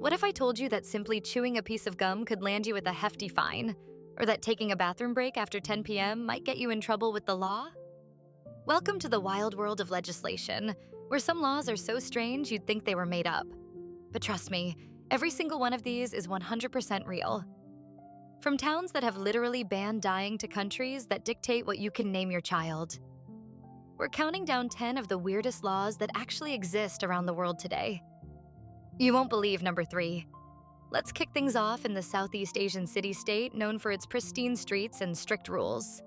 what if I told you that simply chewing a piece of gum could land you with a hefty fine, or that taking a bathroom break after 10 p.m. might get you in trouble with the law? Welcome to the wild world of legislation, where some laws are so strange you'd think they were made up. But trust me, every single one of these is 100% real. From towns that have literally banned dying to countries that dictate what you can name your child. We're counting down 10 of the weirdest laws that actually exist around the world today. You won't believe number 3. Let's kick things off in the Southeast Asian city-state known for its pristine streets and strict rules.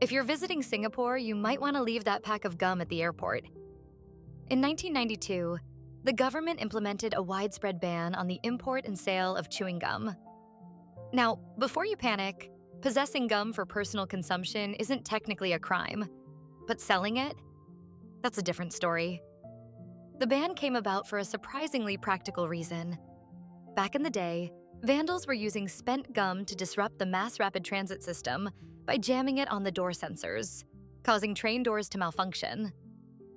If you're visiting Singapore, you might want to leave that pack of gum at the airport. In 1992, the government implemented a widespread ban on the import and sale of chewing gum. Now, before you panic, possessing gum for personal consumption isn't technically a crime, but selling it? That's a different story. The ban came about for a surprisingly practical reason. Back in the day, vandals were using spent gum to disrupt the mass rapid transit system by jamming it on the door sensors, causing train doors to malfunction.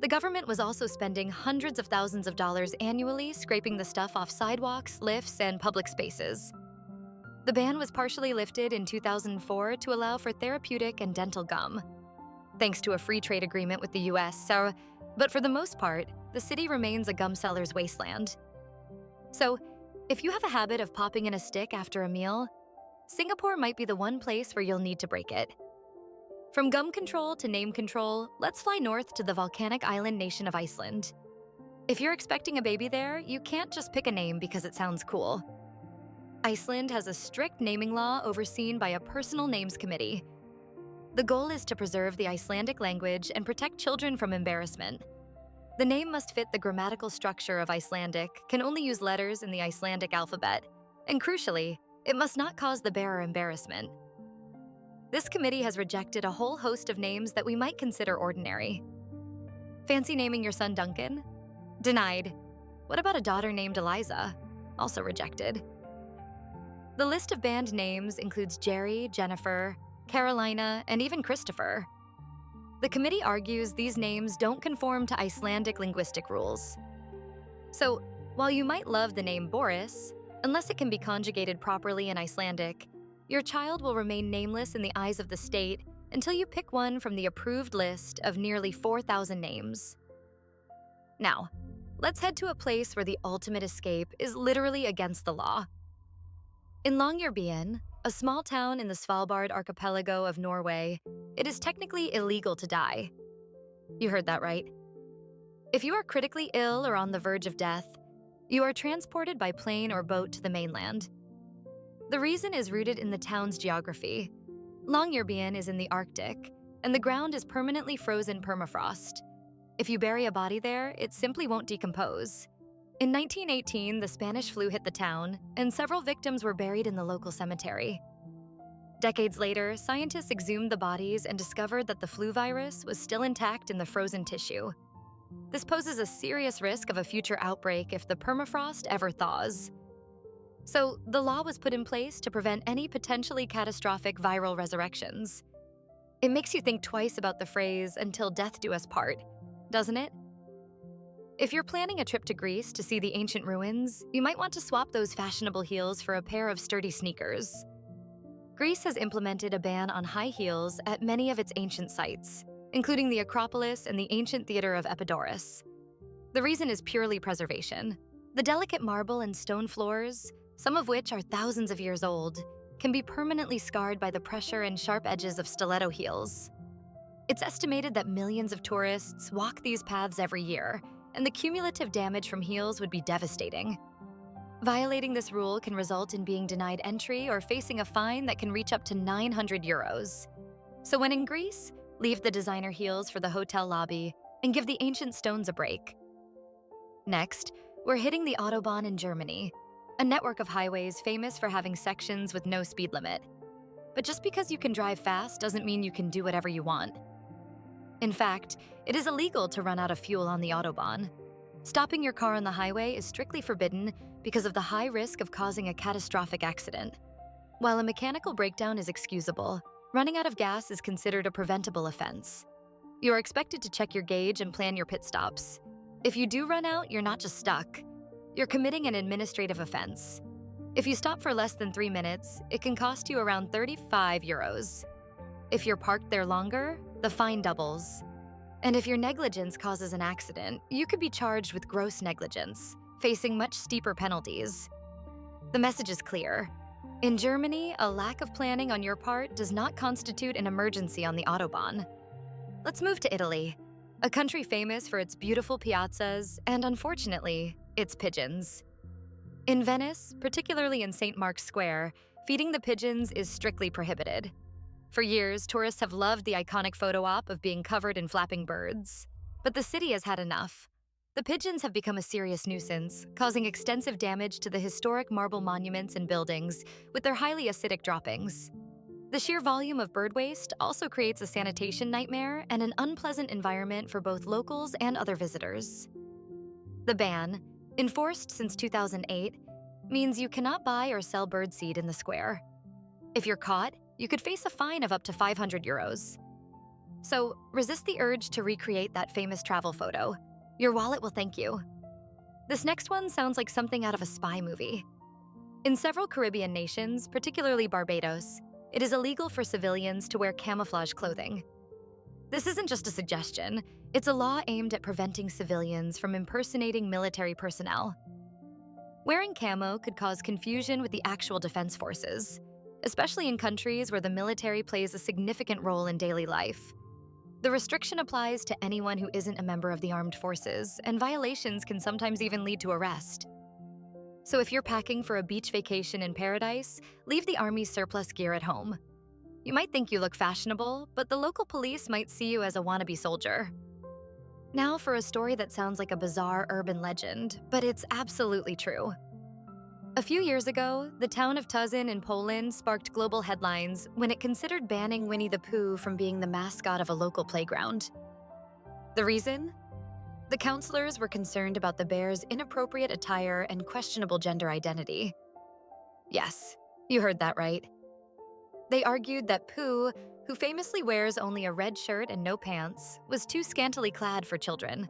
The government was also spending hundreds of thousands of dollars annually scraping the stuff off sidewalks, lifts, and public spaces. The ban was partially lifted in 2004 to allow for therapeutic and dental gum, thanks to a free trade agreement with the US, but for the most part, the city remains a gum seller's wasteland. So, if you have a habit of popping in a stick after a meal, Singapore might be the one place where you'll need to break it. From gum control to name control, let's fly north to the volcanic island nation of Iceland. If you're expecting a baby there, you can't just pick a name because it sounds cool. Iceland has a strict naming law overseen by a personal names committee. The goal is to preserve the Icelandic language and protect children from embarrassment. The name must fit the grammatical structure of Icelandic, can only use letters in the Icelandic alphabet, and crucially, it must not cause the bearer embarrassment. This committee has rejected a whole host of names that we might consider ordinary. Fancy naming your son Duncan? Denied. What about a daughter named Eliza? Also rejected. The list of banned names includes Jerry, Jennifer, Carolina, and even Christopher. The committee argues these names don't conform to Icelandic linguistic rules. So, while you might love the name Boris, unless it can be conjugated properly in Icelandic, your child will remain nameless in the eyes of the state until you pick one from the approved list of nearly 4,000 names. Now, let's head to a place where the ultimate escape is literally against the law. In Longyearbyen, a small town in the Svalbard archipelago of Norway, it is technically illegal to die. You heard that right. If you are critically ill or on the verge of death, you are transported by plane or boat to the mainland. The reason is rooted in the town's geography. Longyearbyen is in the Arctic, and the ground is permanently frozen permafrost. If you bury a body there, it simply won't decompose. In 1918, the Spanish flu hit the town, and several victims were buried in the local cemetery. Decades later, scientists exhumed the bodies and discovered that the flu virus was still intact in the frozen tissue. This poses a serious risk of a future outbreak if the permafrost ever thaws. So, the law was put in place to prevent any potentially catastrophic viral resurrections. It makes you think twice about the phrase, "until death do us part," doesn't it? If you're planning a trip to Greece to see the ancient ruins, you might want to swap those fashionable heels for a pair of sturdy sneakers. Greece has implemented a ban on high heels at many of its ancient sites, including the Acropolis and the ancient theater of Epidaurus. The reason is purely preservation. The delicate marble and stone floors, some of which are thousands of years old, can be permanently scarred by the pressure and sharp edges of stiletto heels. It's estimated that millions of tourists walk these paths every year, and the cumulative damage from heels would be devastating. Violating this rule can result in being denied entry or facing a fine that can reach up to 900 euros. So when in Greece, leave the designer heels for the hotel lobby and give the ancient stones a break. Next, we're hitting the Autobahn in Germany, a network of highways famous for having sections with no speed limit. But just because you can drive fast doesn't mean you can do whatever you want. In fact, it is illegal to run out of fuel on the Autobahn. Stopping your car on the highway is strictly forbidden because of the high risk of causing a catastrophic accident. While a mechanical breakdown is excusable, running out of gas is considered a preventable offense. You are expected to check your gauge and plan your pit stops. If you do run out, you're not just stuck. you're committing an administrative offense. If you stop for less than 3 minutes, it can cost you around 35 euros. If you're parked there longer, the fine doubles. And if your negligence causes an accident, you could be charged with gross negligence, facing much steeper penalties. The message is clear. In Germany, a lack of planning on your part does not constitute an emergency on the Autobahn. Let's move to Italy, a country famous for its beautiful piazzas and, unfortunately, its pigeons. In Venice, particularly in St. Mark's Square, feeding the pigeons is strictly prohibited. For years, tourists have loved the iconic photo op of being covered in flapping birds. But the city has had enough. The pigeons have become a serious nuisance, causing extensive damage to the historic marble monuments and buildings with their highly acidic droppings. The sheer volume of bird waste also creates a sanitation nightmare and an unpleasant environment for both locals and other visitors. The ban, enforced since 2008, means you cannot buy or sell birdseed in the square. If you're caught, you could face a fine of up to 500 euros. So resist the urge to recreate that famous travel photo. Your wallet will thank you. This next one sounds like something out of a spy movie. In several Caribbean nations, particularly Barbados, it is illegal for civilians to wear camouflage clothing. This isn't just a suggestion, it's a law aimed at preventing civilians from impersonating military personnel. Wearing camo could cause confusion with the actual defense forces, especially in countries where the military plays a significant role in daily life. The restriction applies to anyone who isn't a member of the armed forces, and violations can sometimes even lead to arrest. So if you're packing for a beach vacation in paradise, leave the Army's surplus gear at home. You might think you look fashionable, but the local police might see you as a wannabe soldier. Now for a story that sounds like a bizarre urban legend, but it's absolutely true. A few years ago, the town of Tuzin in Poland sparked global headlines when it considered banning Winnie-the-Pooh from being the mascot of a local playground. The reason? The counselors were concerned about the bear's inappropriate attire and questionable gender identity. Yes, you heard that right. They argued that Pooh, who famously wears only a red shirt and no pants, was too scantily clad for children.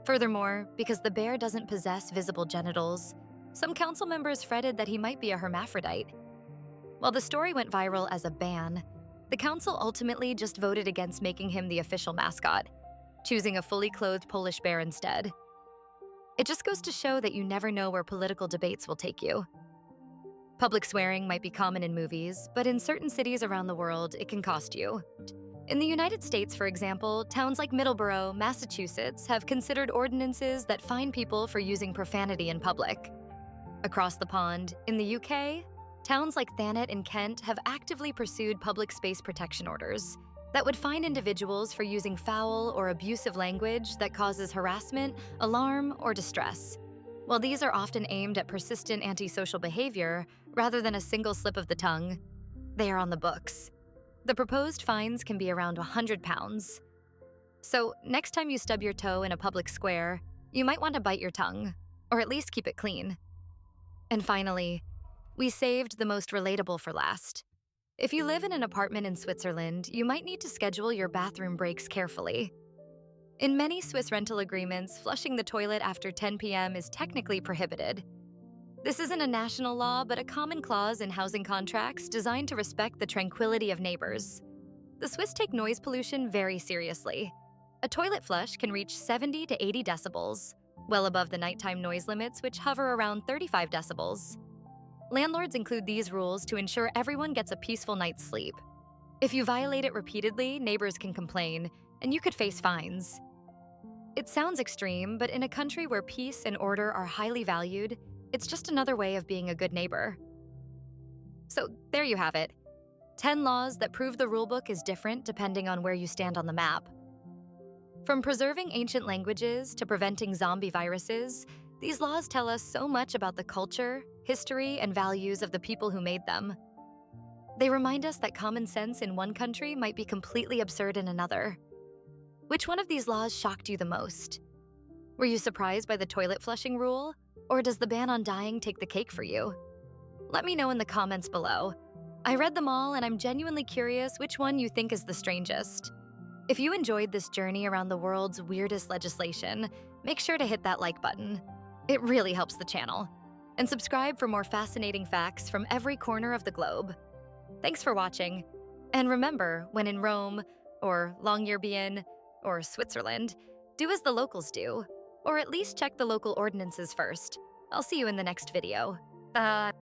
Furthermore, because the bear doesn't possess visible genitals, some council members fretted that he might be a hermaphrodite. While the story went viral as a ban, the council ultimately just voted against making him the official mascot, choosing a fully clothed Polish bear instead. It just goes to show that you never know where political debates will take you. Public swearing might be common in movies, but in certain cities around the world, it can cost you. In the United States, for example, towns like Middleborough, Massachusetts, have considered ordinances that fine people for using profanity in public. Across the pond, in the UK, towns like Thanet in Kent have actively pursued public space protection orders that would fine individuals for using foul or abusive language that causes harassment, alarm, or distress. While these are often aimed at persistent antisocial behavior rather than a single slip of the tongue, they are on the books. The proposed fines can be around £100. So next time you stub your toe in a public square, you might want to bite your tongue, or at least keep it clean. And finally, we saved the most relatable for last. If you live in an apartment in Switzerland, you might need to schedule your bathroom breaks carefully. In many Swiss rental agreements, flushing the toilet after 10 p.m. is technically prohibited. This isn't a national law, but a common clause in housing contracts designed to respect the tranquility of neighbors. The Swiss take noise pollution very seriously. A toilet flush can reach 70 to 80 decibels, well above the nighttime noise limits, which hover around 35 decibels. Landlords include these rules to ensure everyone gets a peaceful night's sleep. If you violate it repeatedly, neighbors can complain, and you could face fines. It sounds extreme, but in a country where peace and order are highly valued, it's just another way of being a good neighbor. So there you have it. 10 laws that prove the rulebook is different depending on where you stand on the map. From preserving ancient languages to preventing zombie viruses, these laws tell us so much about the culture, history, and values of the people who made them. They remind us that common sense in one country might be completely absurd in another. Which one of these laws shocked you the most? Were you surprised by the toilet flushing rule? Or does the ban on dying take the cake for you? Let me know in the comments below. I read them all and I'm genuinely curious which one you think is the strangest. If you enjoyed this journey around the world's weirdest legislation, make sure to hit that like button. It really helps the channel. And subscribe for more fascinating facts from every corner of the globe. Thanks for watching. And remember, when in Rome, or Longyearbyen, or Switzerland, do as the locals do. Or at least check the local ordinances first. I'll see you in the next video.